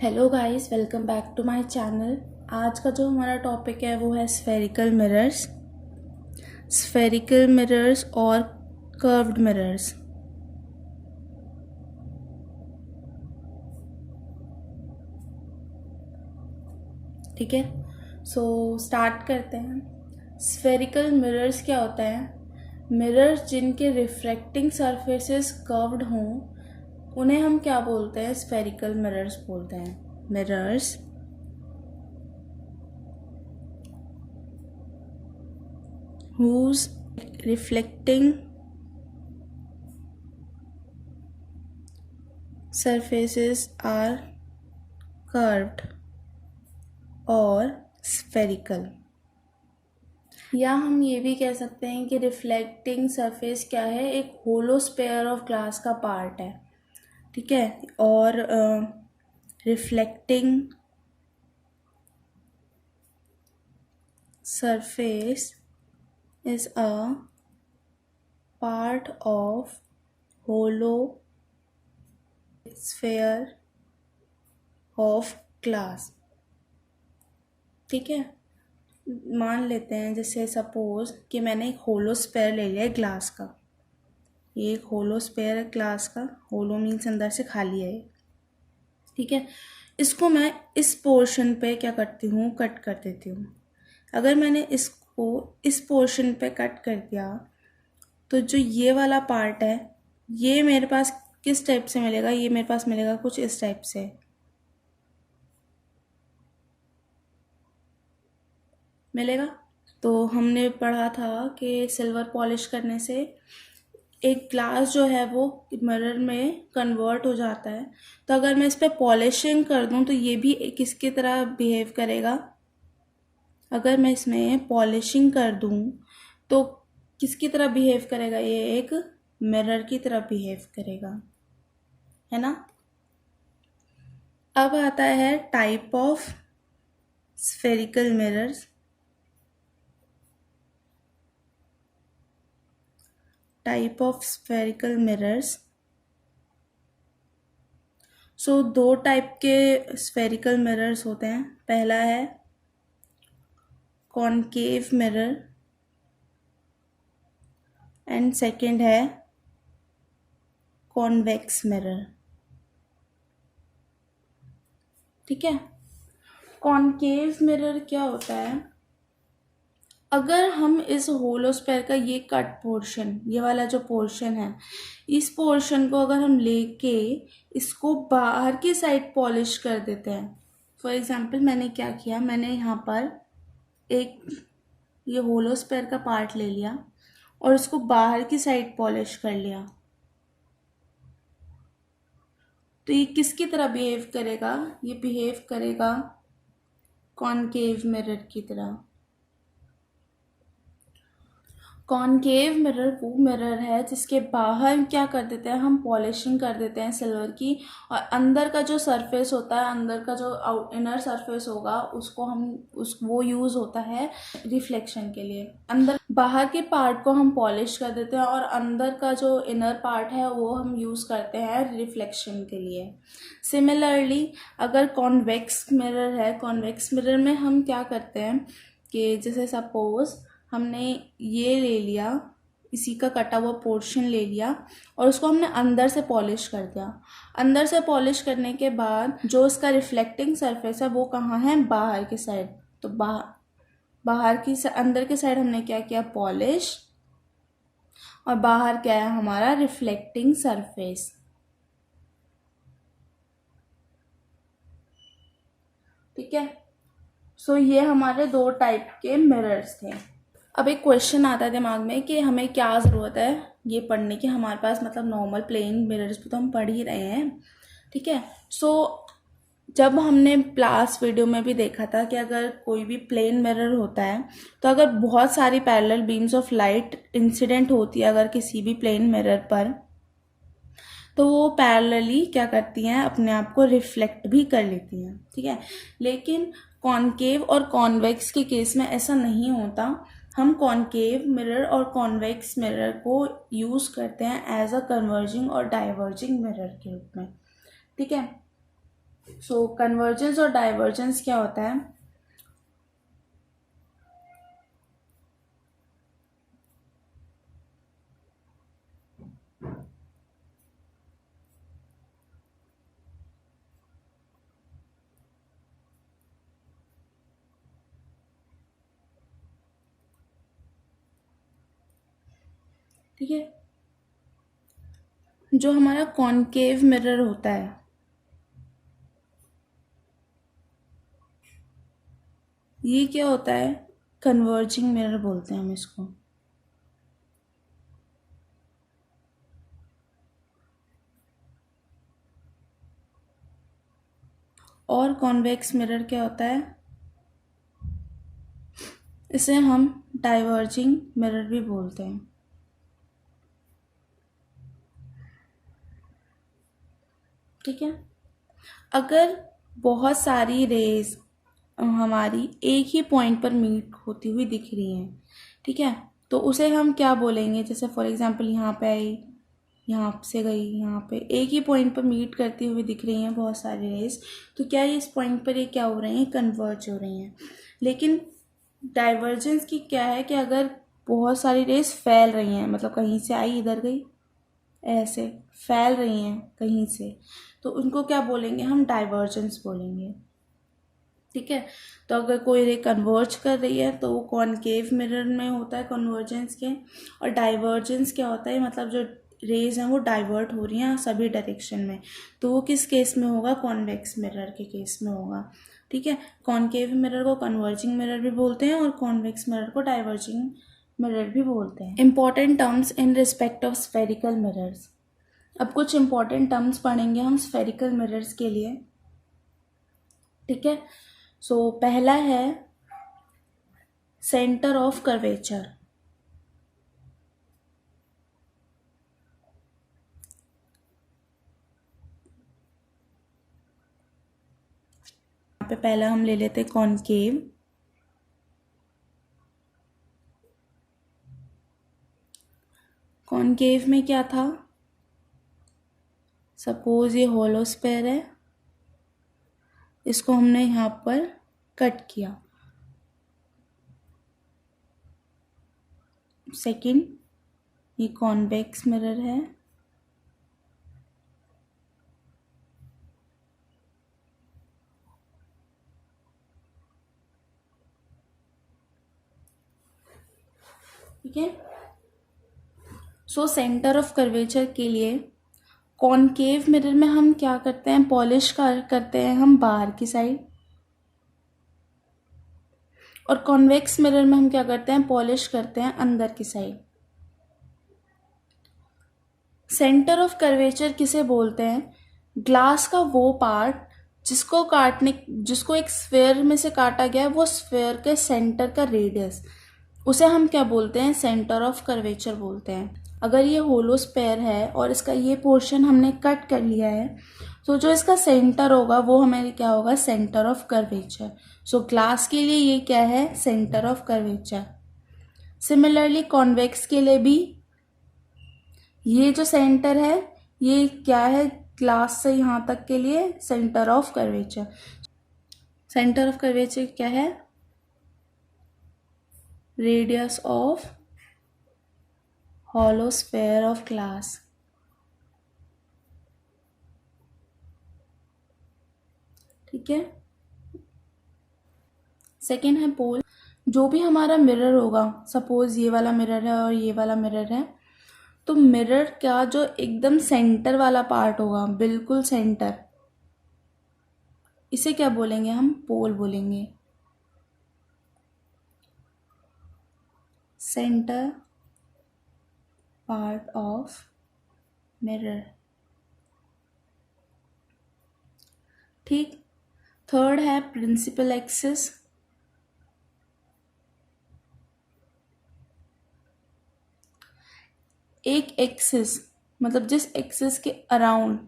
Hello guys, welcome back to my channel. आज का जो हमारा टॉपिक है वो है स्फेरिकल मिरर्स और कर्व्ड मिरर्स। ठीक है, सो स्टार्ट करते हैं। स्फेरिकल मिरर्स क्या होता है? मिरर्स जिनके रिफ्रैक्टिंग सरफेसेस कर्व्ड हों उन्हें हम क्या बोलते हैं? स्फेरिकल मिरर्स बोलते हैं। Mirrors whose reflecting surfaces are curved और spherical। या हम ये भी कह सकते हैं कि रिफ्लेक्टिंग सरफेस क्या है? एक होलो स्पेयर ऑफ ग्लास का पार्ट है। ठीक है, और reflecting surface is a part of hollow sphere of glass। ठीक है, मान लेते हैं जैसे सपोज कि मैंने एक होलो स्पेयर ले लिया है ग्लास का। ये एक होलो स्पेयर है ग्लास का। होलो मीन्स अंदर से खाली है। ठीक है, इसको मैं इस पोर्शन पे क्या करती हूँ? कट कर देती हूँ। अगर मैंने इसको इस पोर्शन पे कट कर दिया तो जो ये वाला पार्ट है ये मेरे पास किस टाइप से मिलेगा? ये मेरे पास मिलेगा कुछ इस टाइप से। मिलेगा। तो हमने पढ़ा था कि सिल्वर पॉलिश करने से एक ग्लास जो है वो मिरर में कन्वर्ट हो जाता है। तो अगर मैं इस पर पॉलिशिंग कर दूं तो ये भी किसकी तरह बिहेव करेगा? अगर मैं इसमें पॉलिशिंग कर दूं तो किसकी तरह बिहेव करेगा? ये एक मिरर की तरह बिहेव करेगा, है ना। अब आता है type of spherical mirrors. Type of spherical mirrors. So दो टाइप के स्फेरिकल मिरर्स होते हैं। पहला है कॉनकेव मिरर एंड सेकंड है कॉन्वेक्स मिरर। ठीक है, कॉनकेव मिरर क्या होता है? अगर हम इस होलो स्फेयर का ये कट पोर्शन, ये वाला जो पोर्शन है, इस पोर्शन को अगर हम लेके इसको बाहर की साइड पॉलिश कर देते हैं। फॉर एग्जांपल मैंने क्या किया, मैंने यहाँ पर एक ये होलो स्फेयर का पार्ट ले लिया और इसको बाहर की साइड पॉलिश कर लिया। तो ये किसकी तरह बिहेव करेगा? ये बिहेव करेगा कॉनकेव मिरर की तरह। कॉनकेव मिरर वो मिरर है जिसके बाहर क्या कर देते हैं हम? पॉलिशिंग कर देते हैं सिल्वर की, और अंदर का जो सरफेस होता है, अंदर का जो इनर सरफेस होगा उसको हम वो यूज़ होता है रिफ्लेक्शन के लिए। अंदर बाहर के पार्ट को हम पॉलिश कर देते हैं और अंदर का जो इनर पार्ट है वो हम यूज़ करते हैं रिफ्लेक्शन के लिए। सिमिलरली अगर कॉन्वेक्स मिरर है, कॉन्वेक्स मिरर में हम क्या करते हैं कि जैसे सपोज हमने ये ले लिया, इसी का कटा हुआ पोर्शन ले लिया और उसको हमने अंदर से पॉलिश कर दिया। अंदर से पॉलिश करने के बाद जो इसका रिफ्लेक्टिंग सरफेस है वो कहाँ है? बाहर की साइड। तो बाहर की अंदर की साइड हमने क्या किया? पॉलिश। और बाहर क्या है हमारा? Reflecting surface. ठीक है, सो ये हमारे दो टाइप के मिरर्स थे। अब एक क्वेश्चन आता है दिमाग में कि हमें क्या ज़रूरत है ये पढ़ने की? हमारे पास मतलब नॉर्मल प्लेन मिरर्स भी तो हम पढ़ ही रहे हैं। ठीक है, सो जब हमने लास्ट वीडियो में भी देखा था कि अगर कोई भी प्लेन मिरर होता है तो अगर बहुत सारी parallel beams of light incident होती है अगर किसी भी प्लेन मिरर पर, तो वो पैरेलली क्या करती हैं? अपने आप को रिफ्लेक्ट भी कर लेती हैं। ठीक है, लेकिन कॉनकेव और कॉन्वेक्स के केस में ऐसा नहीं होता। हम कॉनकेव मिरर और कॉन्वेक्स मिरर को यूज़ करते हैं एज अ कन्वर्जिंग और डाइवर्जिंग मिरर के रूप में। ठीक है, सो कन्वर्जेंस और डाइवर्जेंस क्या होता है? ठीक है, जो हमारा कॉनकेव मिरर होता है, ये क्या होता है? कन्वर्जिंग मिरर बोलते हैं हम इसको। और कॉन्वेक्स मिरर क्या होता है? इसे हम डाइवर्जिंग मिरर भी बोलते हैं। ठीक है, अगर बहुत सारी रेज हमारी एक ही पॉइंट पर मीट होती हुई दिख रही हैं, ठीक है, तो उसे हम क्या बोलेंगे? जैसे फॉर एग्जांपल यहाँ पे आई, यहाँ से गई, यहाँ पे एक ही पॉइंट पर मीट करती हुई दिख रही हैं बहुत सारी रेज, तो क्या ये इस पॉइंट पर ये क्या हो रही हैं? कन्वर्ज हो रही हैं। लेकिन डाइवर्जेंस की क्या है कि अगर बहुत सारी रेज फैल रही हैं, मतलब कहीं से आई इधर गई, ऐसे फैल रही हैं कहीं से, तो उनको क्या बोलेंगे? हम डाइवर्जेंस बोलेंगे। ठीक है, तो अगर कोई रे कन्वर्ज कर रही है तो वो कॉनकेव मिरर में होता है कन्वर्जेंस के। और डाइवर्जेंस क्या होता है? मतलब जो रेज हैं वो डाइवर्ट हो रही हैं सभी डायरेक्शन में, तो वो किस केस में होगा? कॉन्वेक्स मिरर के केस में होगा। ठीक है, कॉनकेव मिरर को कन्वर्जिंग मिरर भी बोलते हैं और कॉन्वेक्स मिरर को डाइवर्जिंग मिरर भी बोलते हैं। Important terms in respect of spherical mirrors. अब कुछ इंपॉर्टेंट टर्म्स पढ़ेंगे हम स्फेरिकल मिरर्स के लिए। ठीक है, सो पहला है सेंटर ऑफ कर्वेचर। यहाँ पे पहला हम ले लेते कॉनकेव। कॉनकेव में क्या था? सपोज ये होलो स्फेयर है, इसको हमने यहाँ पर कट किया। सेकंड, ये कॉन्वेक्स मिरर है, ठीक है। सो सेंटर ऑफ कर्वेचर के लिए कॉनकेव मिरर में हम क्या करते हैं? पॉलिश करते हैं हम बाहर की साइड, और कॉन्वेक्स मिरर में हम क्या करते हैं? पॉलिश करते हैं अंदर की साइड। सेंटर ऑफ कर्वेचर किसे बोलते हैं? ग्लास का वो पार्ट जिसको एक स्फेयर में से काटा गया है, वो स्फेयर के सेंटर का रेडियस, उसे हम क्या बोलते हैं? सेंटर ऑफ कर्वेचर बोलते हैं। अगर ये होलो स्फेयर है और इसका ये पोर्शन हमने कट कर लिया है, तो जो इसका सेंटर होगा वो हमारे क्या होगा? Centre of curvature. So glass के लिए ये क्या है? Centre of curvature. Similarly convex के लिए भी ये जो सेंटर है, ये क्या है? ग्लास से यहाँ तक के लिए centre of curvature. Centre of curvature क्या है? Radius of hollow sphere of glass। ठीक है, सेकेंड है पोल। जो भी हमारा मिरर होगा, सपोज ये वाला मिरर है और ये वाला मिरर है, तो मिरर का जो एकदम सेंटर वाला पार्ट होगा, बिल्कुल सेंटर, इसे क्या बोलेंगे? हम पोल बोलेंगे। Centre part of mirror. ठीक, थर्ड है प्रिंसिपल एक्सिस। एक एक्सिस मतलब जिस एक्सिस के अराउंड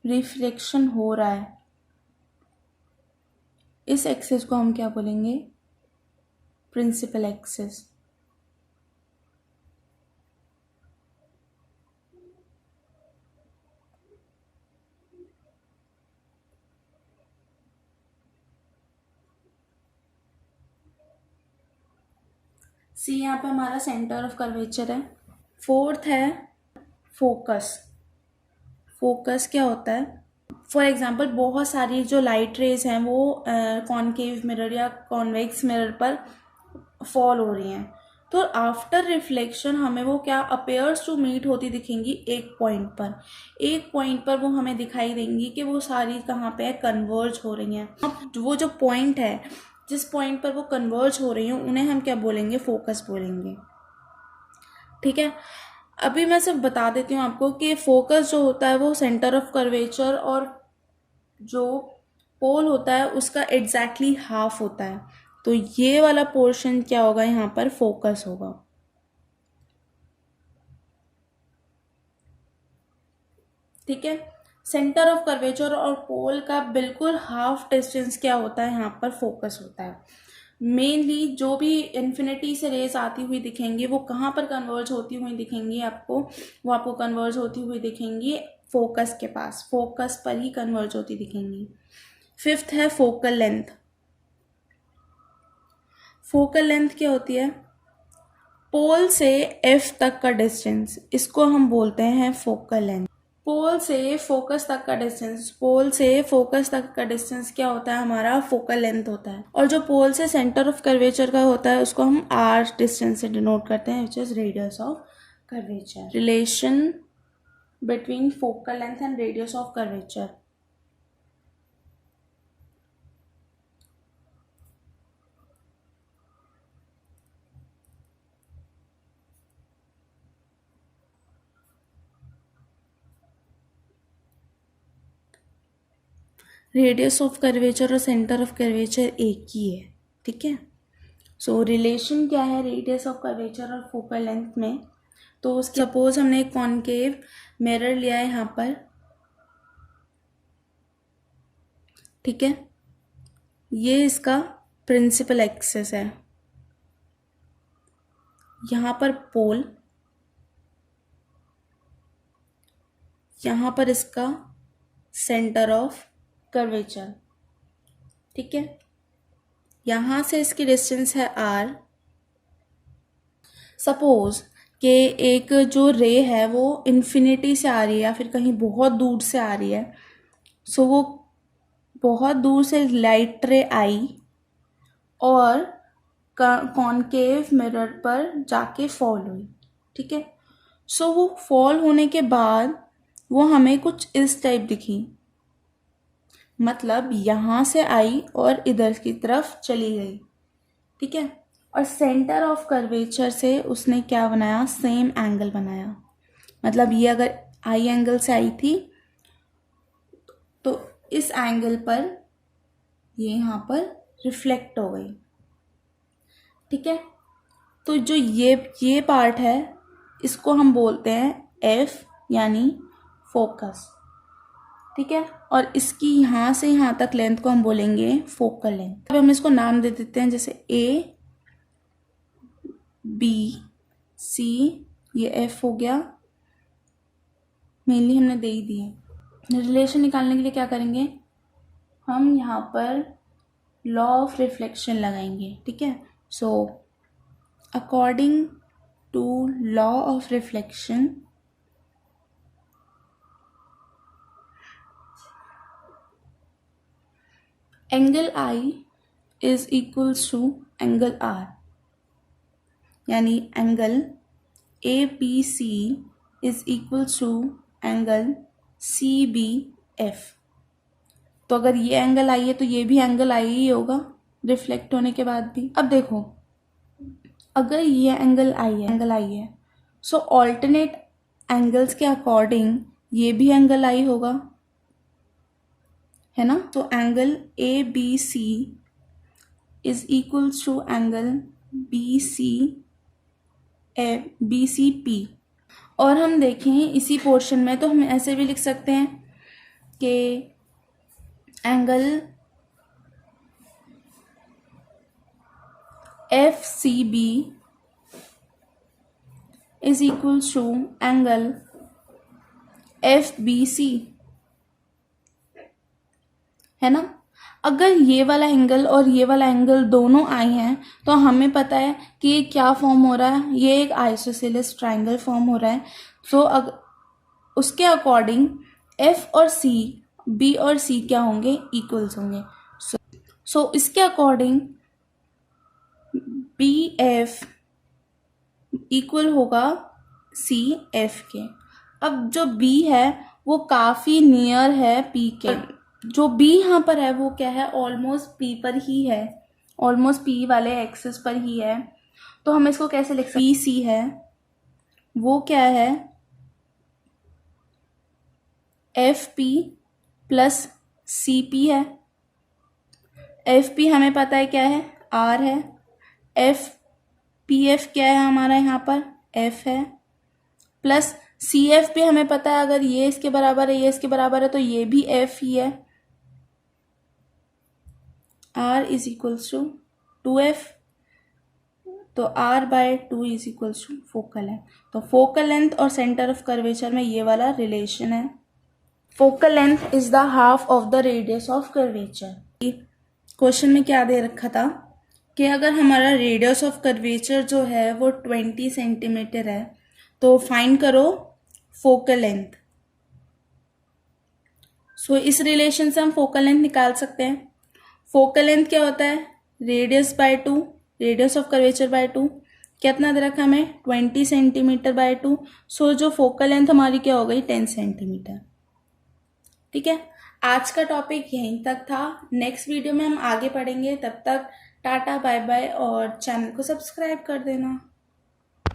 रिफ्लेक्शन हो रहा है, इस एक्सिस को हम क्या बोलेंगे? Principal axis. सी यहाँ पे हमारा सेंटर ऑफ कर्वेचर है। फोर्थ है फोकस। फोकस क्या होता है? फॉर एग्जांपल बहुत सारी जो लाइट रेज हैं वो कॉनकेव मिरर या कॉन्वेक्स मिरर पर फॉल हो रही हैं, तो आफ्टर रिफ्लेक्शन हमें वो क्या अपेयर्स टू मीट होती दिखेंगी एक पॉइंट पर। एक पॉइंट पर वो हमें दिखाई देंगी कि वो सारी कहाँ पे है, कन्वर्ज हो रही हैं। अब वो जो पॉइंट है, जिस पॉइंट पर वो कन्वर्ज हो रही हैं, उन्हें हम क्या बोलेंगे? फोकस बोलेंगे। ठीक है, अभी मैं सिर्फ बता देती हूँ आपको कि फोकस जो होता है वो सेंटर ऑफ कर्वेचर और जो पोल होता है उसका एग्जैक्टली हाफ होता है। तो ये वाला पोर्शन क्या होगा? यहाँ पर फोकस होगा। ठीक है, सेंटर ऑफ कर्वेचर और पोल का बिल्कुल हाफ डिस्टेंस क्या होता है? यहाँ पर फोकस होता है। मेनली जो भी इन्फिनिटी से रेज आती हुई दिखेंगी वो कहाँ पर कन्वर्ज होती हुई दिखेंगी आपको? वो आपको कन्वर्ज होती हुई दिखेंगी फोकस के पास, फोकस पर ही कन्वर्ज होती दिखेंगी। फिफ्थ है फोकल लेंथ। फोकल लेंथ क्या होती है? पोल से एफ तक का डिस्टेंस, इसको हम बोलते हैं फोकल लेंथ। पोल से फोकस तक का डिस्टेंस, पोल से फोकस तक का डिस्टेंस क्या होता है? हमारा फोकल लेंथ होता है। और जो पोल से सेंटर ऑफ कर्वेचर का होता है उसको हम आर डिस्टेंस से डिनोट करते हैं, which is radius of curvature. Relation between focal length and radius of curvature. Radius of curvature और सेंटर ऑफ कर्वेचर एक ही है। ठीक है, सो रिलेशन क्या है रेडियस ऑफ कर्वेचर और फोकल लेंथ में? तो सपोज हमने एक कॉनकेव मिरर लिया है यहाँ पर, ठीक है, ये इसका प्रिंसिपल एक्सिस है, यहाँ पर पोल, यहाँ पर इसका सेंटर ऑफ कर्वेचर। ठीक है, यहाँ से इसकी डिस्टेंस है आर। सपोज कि एक जो रे है वो इन्फिनिटी से आ रही है या फिर कहीं बहुत दूर से आ रही है, सो वो बहुत दूर से लाइट रे आई और कॉनकेव मिरर पर जाके फॉल हुई। ठीक है, सो वो फॉल होने के बाद वो हमें कुछ इस टाइप दिखी, मतलब यहाँ से आई और इधर की तरफ चली गई। ठीक है, और सेंटर ऑफ कर्वेचर से उसने क्या बनाया? सेम एंगल बनाया। मतलब ये अगर आई एंगल से आई थी तो इस एंगल पर ये यहाँ पर रिफ्लेक्ट हो गई। ठीक है, तो जो ये पार्ट है इसको हम बोलते हैं एफ, यानी फोकस। ठीक है, और इसकी यहाँ से यहाँ तक लेंथ को हम बोलेंगे फोकल लेंथ। अब हम इसको नाम दे देते हैं, जैसे ए बी सी, ये एफ हो गया, मेनली हमने दे ही दिए। रिलेशन निकालने के लिए क्या करेंगे? हम यहाँ पर लॉ ऑफ रिफ्लेक्शन लगाएंगे। ठीक है, so according to law of reflection, angle i is equals to angle r, यानी angle A B C is equals to angle C B F. तो अगर ये एंगल आई है तो ये भी एंगल आई ही होगा रिफ्लेक्ट होने के बाद भी। अब देखो, अगर ये एंगल आई है सो ऑल्टरनेट एंगल्स के अकॉर्डिंग ये भी एंगल आई होगा, है ना? तो angle A B C is equals to angle B C P. और हम देखें इसी पोर्शन में तो हम ऐसे भी लिख सकते हैं कि angle F C B is equals to angle F B C, है ना? अगर ये वाला एंगल और ये वाला एंगल दोनों आई हैं तो हमें पता है कि ये क्या फॉर्म हो रहा है, ये एक आइसोसेलेस ट्राइंगल फॉर्म हो रहा है। सो उसके अकॉर्डिंग एफ और सी, बी और सी क्या होंगे, इक्वल्स होंगे। सो इसके अकॉर्डिंग बी एफ इक्वल होगा सी एफ के। अब जो बी है वो काफ़ी नियर है पी के, जो बी यहाँ पर है वो क्या है, ऑलमोस्ट पी पर ही है, ऑलमोस्ट पी वाले एक्सिस पर ही है। तो हम इसको कैसे लिख सकते हैं, पी सी है वो क्या है, F P plus C P है। एफ पी हमें पता है क्या है, आर है। एफ पी एफ क्या है हमारा यहाँ पर, एफ है। प्लस सी एफ भी हमें पता है, अगर ये इसके बराबर है, ये इसके बराबर है, तो ये भी एफ ही है। R is equals to 2F, तो R by 2 is equals to focal length. तो फोकल लेंथ और सेंटर ऑफ कर्वेचर में ये वाला रिलेशन है। Focal length is the half of the radius of curvature. Question में क्या दे रखा था कि अगर हमारा रेडियस ऑफ कर्वेचर जो है वो 20 सेंटीमीटर है तो फाइंड करो फोकल लेंथ। सो इस रिलेशन से हम फोकल लेंथ निकाल सकते हैं। फोकल लेंथ क्या होता है, radius by 2, radius of curvature by 2, कितना दे रखा हमें 20 सेंटीमीटर बाय 2। सो जो फोकल लेंथ हमारी क्या हो गई 10 सेंटीमीटर। ठीक है, आज का टॉपिक यहीं तक था। नेक्स्ट वीडियो में हम आगे पढ़ेंगे। तब तक टाटा बाय बाय और चैनल को सब्सक्राइब कर देना।